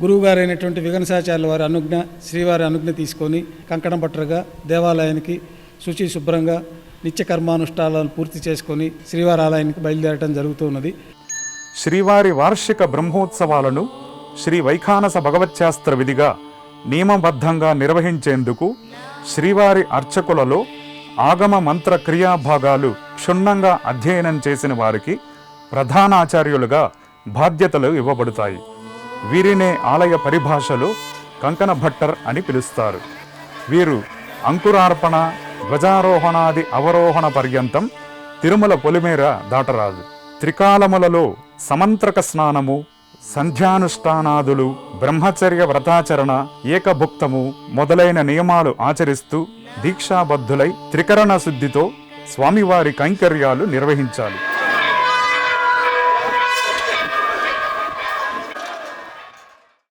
గురువుగారైనటువంటి విఘనసాచార్యుల వారి అనుజ్ఞ, శ్రీవారి అనుజ్ఞ తీసుకొని కంకణం పట్టరుగా దేవాలయానికి శుచి శుభ్రంగా నిత్య కర్మానుష్ఠానాలను పూర్తి చేసుకొని శ్రీవారి ఆలయానికి బయలుదేరడం జరుగుతున్నది. శ్రీవారి వార్షిక బ్రహ్మోత్సవాలను శ్రీ వైఖానస భగవత్శాస్త్ర విధిగా నియమబద్ధంగా నిర్వహించేందుకు శ్రీవారి అర్చకులలో ఆగమ మంత్ర క్రియాభాగాలు క్షుణ్ణంగా అధ్యయనం చేసిన వారికి ప్రధానాచార్యులుగా బాధ్యతలు ఇవ్వబడతాయి. వీరినే ఆలయ పరిభాషలో కంకణ భట్టర్ అని పిలుస్తారు. వీరు అంకురార్పణ, ధ్వజారోహణాది అవరోహణ పర్యంతం తిరుమల పొలిమేర దాటరాదు. త్రికాలములలో సమంత్రక స్నానము, సంధ్యానుష్ఠానాదులు, బ్రహ్మచర్య వ్రతాచరణ, ఏకభుక్తము మొదలైన నియమాలు ఆచరిస్తూ దీక్షాబద్ధులై త్రికరణ శుద్ధితో స్వామివారి కైంకర్యాలు నిర్వహించాలి.